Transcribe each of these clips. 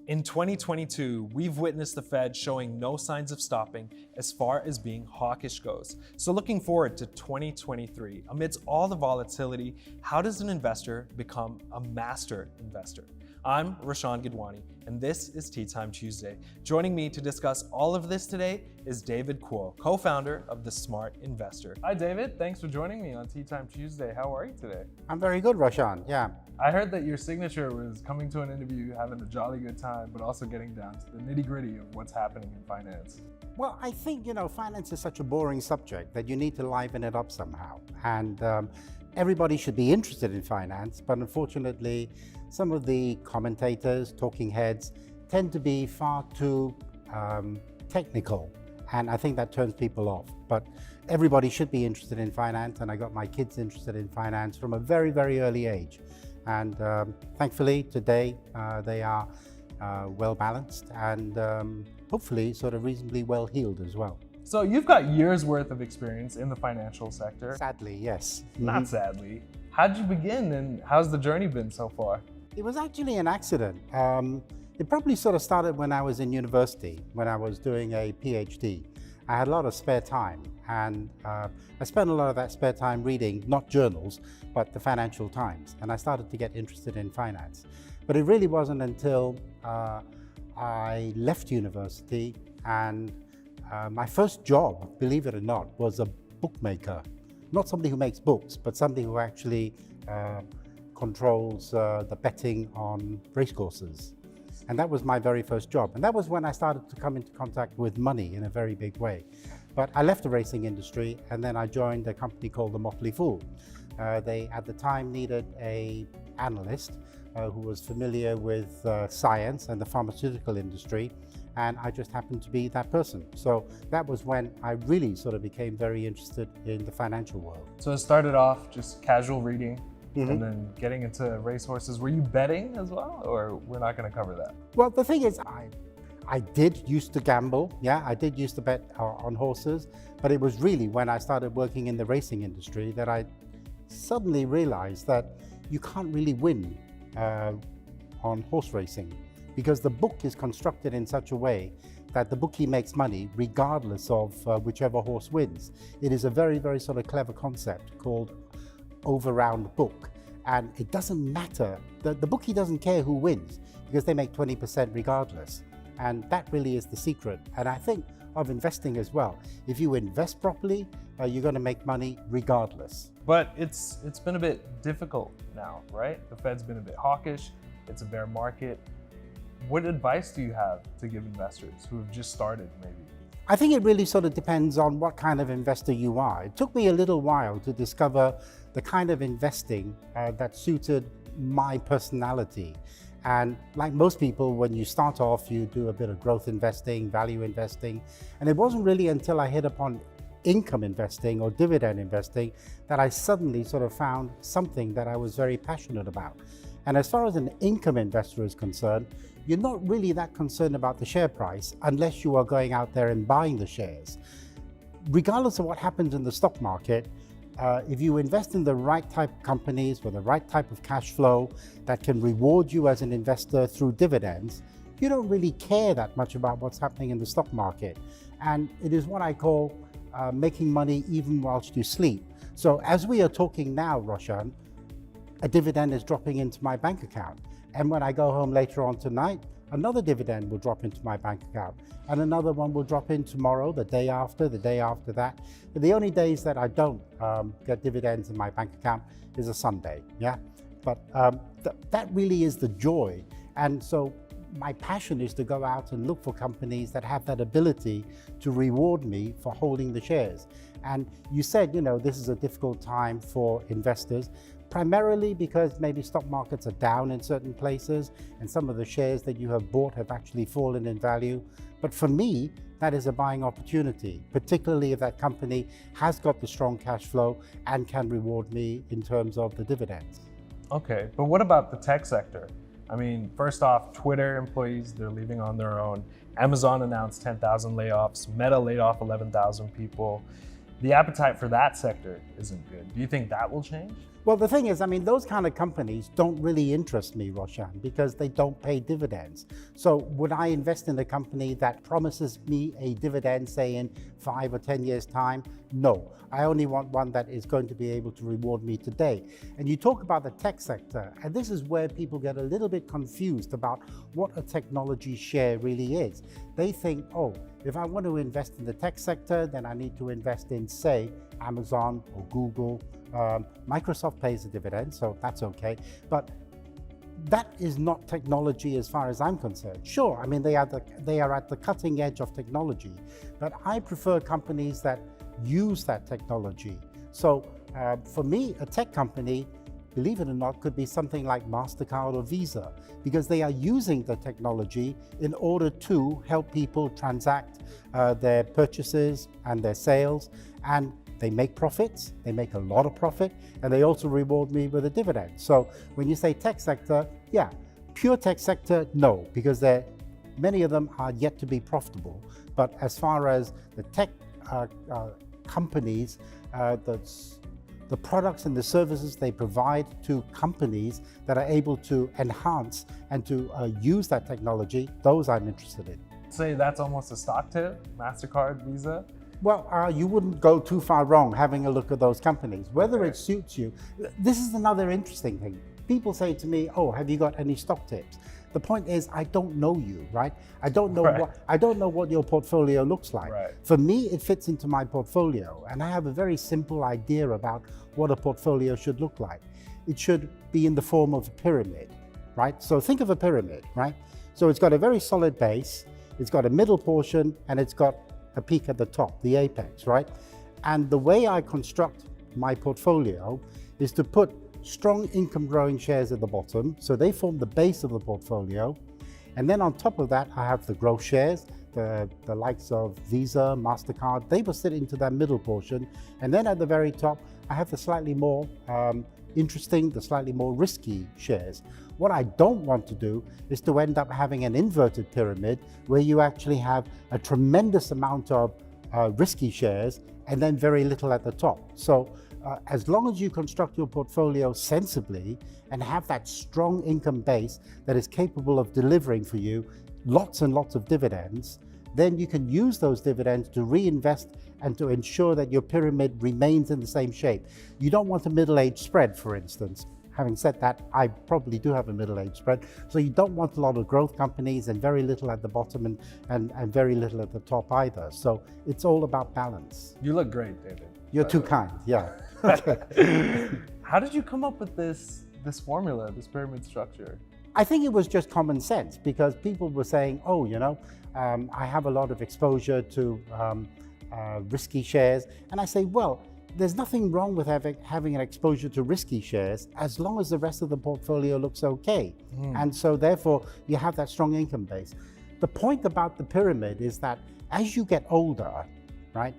In 2022, we've witnessed the Fed showing no signs of stopping as far as being hawkish goes. So looking forward to 2023, amidst all the volatility, how does an investor become a master investor? I'm Rashan Gidwani, and this is Tea Time Tuesday. Joining me to discuss all of this today is David Kuo, co-founder of The Smart Investor. Hi David, thanks for joining me on Tea Time Tuesday. How are you today? I'm very good, Rashan. Yeah. I heard that your signature was coming to an interview, having a jolly good time, but also getting down to the nitty-gritty of what's happening in finance. Well, I think, finance is such a boring subject that you need to liven it up somehow. And everybody should be interested in finance, but unfortunately, some of the commentators, talking heads, tend to be far too technical. And I think that turns people off. But everybody should be interested in finance, and I got my kids interested in finance from a very, very early age. And thankfully, today, they are well balanced and hopefully sort of reasonably well heeled as well. So you've got years worth of experience in the financial sector. Sadly, yes. Not sadly. How'd you begin and how's the journey been so far? It was actually an accident. It probably sort of started when I was in university, when I was doing a PhD. I had a lot of spare time, and I spent a lot of that spare time reading, not journals, but the Financial Times, and I started to get interested in finance. But it really wasn't until I left university, and my first job, believe it or not, was a bookmaker. Not somebody who makes books, but somebody who actually controls the betting on racecourses. And that was my very first job. And that was when I started to come into contact with money in a very big way. But I left the racing industry and then I joined a company called The Motley Fool. They, at the time, needed an analyst who was familiar with science and the pharmaceutical industry. And I just happened to be that person. So that was when I really sort of became very interested in the financial world. So it started off just casual reading. And then getting into racehorses. Were you betting as well, or we're not going to cover that? Well, the thing is, I did used to gamble. Yeah, I did used to bet on horses, but it was really when I started working in the racing industry that I suddenly realized that you can't really win on horse racing because the book is constructed in such a way that the bookie makes money regardless of whichever horse wins. It is a very, very sort of clever concept called over-round book, and it doesn't matter. The bookie doesn't care who wins because they make 20% regardless, and that really is the secret. And I think of investing as well. If you invest properly, you're going to make money regardless. But it's been a bit difficult now, right? The Fed's been a bit hawkish. It's a bear market. What advice do you have to give investors who have just started, maybe? I think it really sort of depends on what kind of investor you are. It took me a little while to discover the kind of investing that suited my personality. And like most people, when you start off, you do a bit of growth investing, value investing. And it wasn't really until I hit upon income investing or dividend investing that I suddenly sort of found something that I was very passionate about. And as far as an income investor is concerned, you're not really that concerned about the share price unless you are going out there and buying the shares. Regardless of what happens in the stock market, if you invest in the right type of companies with the right type of cash flow that can reward you as an investor through dividends, you don't really care that much about what's happening in the stock market. And it is what I call making money even whilst you sleep. So as we are talking now, Rashan, a dividend is dropping into my bank account. And when I go home later on tonight, another dividend will drop into my bank account. And another one will drop in tomorrow, the day after that. The only days that I don't get dividends in my bank account is a Sunday, yeah? But that really is the joy. And so my passion is to go out and look for companies that have that ability to reward me for holding the shares. And you said, this is a difficult time for investors, primarily because maybe stock markets are down in certain places and some of the shares that you have bought have actually fallen in value. But for me, that is a buying opportunity, particularly if that company has got the strong cash flow and can reward me in terms of the dividends. Okay, but what about the tech sector? I mean, first off, Twitter employees, they're leaving on their own. Amazon announced 10,000 layoffs. Meta laid off 11,000 people. the appetite for that sector isn't good. Do you think that will change? Well, the thing is, I mean, those kind of companies don't really interest me, Roshan, because they don't pay dividends. So would I invest in a company that promises me a dividend, say in 5 or 10 years' time? No, I only want one that is going to be able to reward me today. And you talk about the tech sector, and this is where people get a little bit confused about what a technology share really is. They think, oh, if I want to invest in the tech sector, then I need to invest in, say, Amazon or Google. Microsoft pays a dividend, so that's okay. But that is not technology as far as I'm concerned. Sure, I mean, they are at the cutting edge of technology, but I prefer companies that use that technology. So for me, a tech company, believe it or not, could be something like MasterCard or Visa, because they are using the technology in order to help people transact their purchases and their sales, and they make profits, they make a lot of profit, and they also reward me with a dividend. So when you say tech sector, yeah, pure tech sector, no, because many of them are yet to be profitable. But as far as the tech companies, the products and the services they provide to companies that are able to enhance and to use that technology, those I'm interested in. Say that's almost a stock tip, MasterCard, Visa. Well, you wouldn't go too far wrong having a look at those companies, whether it suits you. This is another interesting thing. People say to me, oh, have you got any stock tips? The point is, I don't know you, right? I don't know what your portfolio looks like. Right. For me, it fits into my portfolio, and I have a very simple idea about what a portfolio should look like. It should be in the form of a pyramid, right? So think of a pyramid, right? So it's got a very solid base, it's got a middle portion, and it's got a peak at the top, the apex, right? And the way I construct my portfolio is to put strong income growing shares at the bottom, so they form the base of the portfolio. And then on top of that, I have the growth shares, the likes of Visa, MasterCard, they will sit into that middle portion. And then at the very top, I have the slightly more interesting, the slightly more risky shares. What I don't want to do is to end up having an inverted pyramid where you actually have a tremendous amount of risky shares and then very little at the top. So as long as you construct your portfolio sensibly and have that strong income base that is capable of delivering for you lots and lots of dividends, then you can use those dividends to reinvest and to ensure that your pyramid remains in the same shape. You don't want a middle-aged spread, for instance. Having said that, I probably do have a middle-aged spread. So you don't want a lot of growth companies and very little at the bottom and very little at the top either. So it's all about balance. You look great, David. You're too kind, yeah. How did you come up with this formula, this pyramid structure? I think it was just common sense, because people were saying, oh, you know, I have a lot of exposure to risky shares. And I say, well, there's nothing wrong with having an exposure to risky shares as long as the rest of the portfolio looks okay. And so therefore you have that strong income base. The point about the pyramid is that as you get older, right,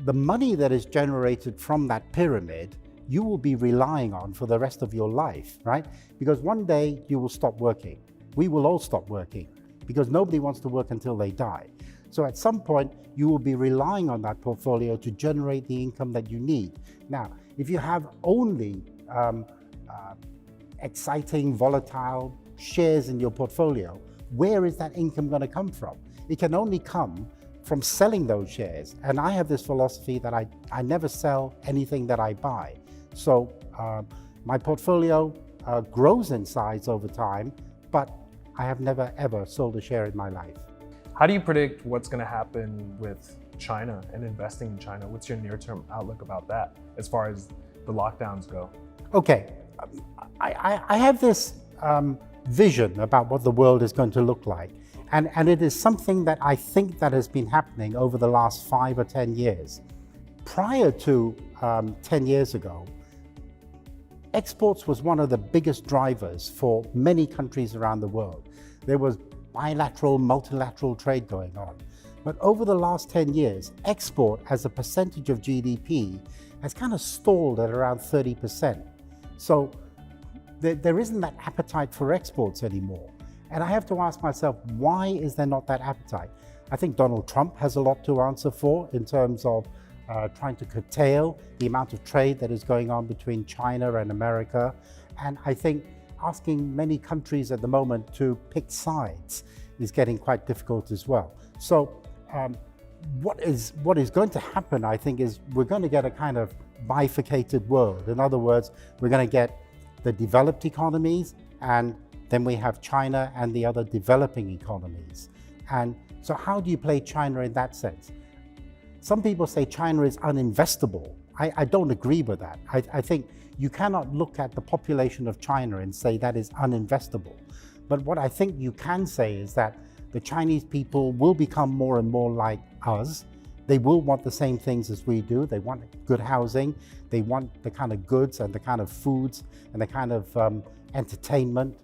the money that is generated from that pyramid, you will be relying on for the rest of your life, right? Because one day you will stop working. We will all stop working because nobody wants to work until they die. So at some point, you will be relying on that portfolio to generate the income that you need. Now, if you have only exciting, volatile shares in your portfolio, where is that income going to come from? It can only come from selling those shares. And I have this philosophy that I never sell anything that I buy. So my portfolio grows in size over time, but I have never ever sold a share in my life. How do you predict what's going to happen with China and investing in China? What's your near-term outlook about that as far as the lockdowns go? Okay, I have this vision about what the world is going to look like. And it is something that I think that has been happening over the last 5 or 10 years. Prior to 10 years ago, exports was one of the biggest drivers for many countries around the world. There was bilateral, multilateral trade going on. But over the last 10 years, export as a percentage of GDP has kind of stalled at around 30%. So there isn't that appetite for exports anymore. And I have to ask myself, why is there not that appetite? I think Donald Trump has a lot to answer for in terms of trying to curtail the amount of trade that is going on between China and America. And I think asking many countries at the moment to pick sides is getting quite difficult as well. So what is going to happen, I think, is we're going to get a kind of bifurcated world. In other words, we're going to get the developed economies, and then we have China and the other developing economies. And so how do you play China in that sense? Some people say China is uninvestable. I don't agree with that. I think you cannot look at the population of China and say that is uninvestable. But what I think you can say is that the Chinese people will become more and more like us. They will want the same things as we do. They want good housing. They want the kind of goods and the kind of foods and the kind of entertainment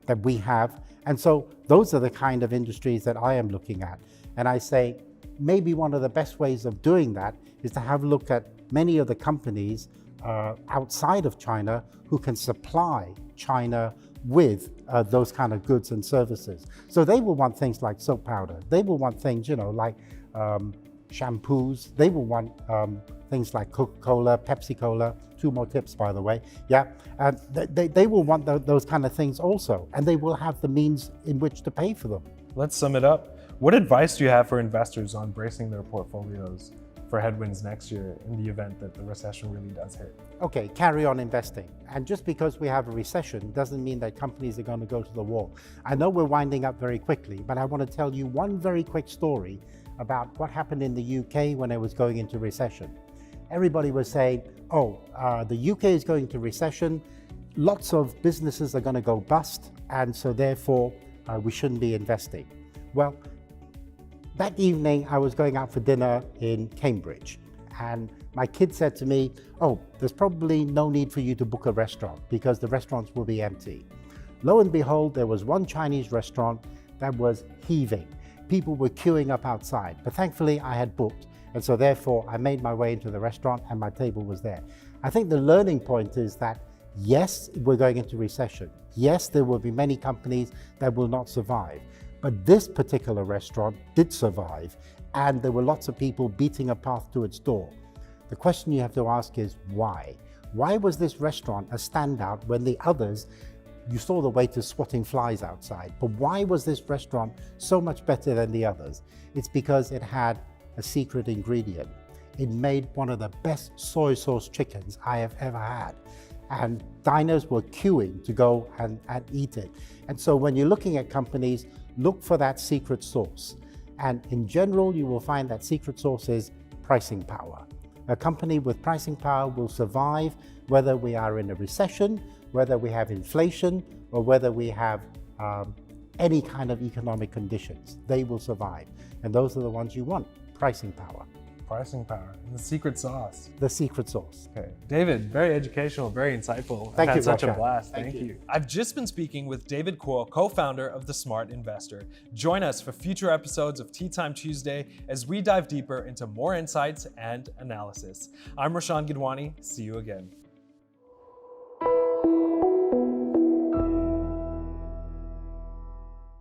that we have. And so those are the kind of industries that I am looking at. And I say, maybe one of the best ways of doing that is to have a look at many of the companies outside of China who can supply China with those kind of goods and services. So they will want things like soap powder. They will want things, like shampoos. They will want things like Coca-Cola, Pepsi-Cola. 2 more tips, by the way. Yeah, they will want those kind of things also, and they will have the means in which to pay for them. Let's sum it up. What advice do you have for investors on bracing their portfolios for headwinds next year in the event that the recession really does hit? Okay, carry on investing. And just because we have a recession doesn't mean that companies are going to go to the wall. I know we're winding up very quickly, but I want to tell you one very quick story about what happened in the UK when it was going into recession. Everybody was saying, the UK is going to recession, lots of businesses are going to go bust, and so therefore we shouldn't be investing. Well, that evening I was going out for dinner in Cambridge, and my kid said to me, there's probably no need for you to book a restaurant because the restaurants will be empty. Lo and behold, there was one Chinese restaurant that was heaving. People were queuing up outside, but thankfully I had booked. And so therefore I made my way into the restaurant and my table was there. I think the learning point is that yes, we're going into recession. Yes, there will be many companies that will not survive. But this particular restaurant did survive, and there were lots of people beating a path to its door. The question you have to ask is why? Why was this restaurant a standout when the others, you saw the waiters swatting flies outside, but why was this restaurant so much better than the others? It's because it had a secret ingredient. It made one of the best soy sauce chickens I have ever had. And diners were queuing to go and eat it. And so when you're looking at companies, look for that secret sauce. And in general, you will find that secret sauce is pricing power. A company with pricing power will survive whether we are in a recession, whether we have inflation, or whether we have any kind of economic conditions. They will survive. And those are the ones you want, pricing power. Pricing power, and the secret sauce. The secret sauce. Okay. David, very educational, very insightful. Thank I've you, had such a Roshan. blast. Thank Thank you. you. I've just been speaking with David Kuo, co-founder of The Smart Investor. Join us for future episodes of Tea Time Tuesday as we dive deeper into more insights and analysis. I'm Roshan Gidwani. See you again.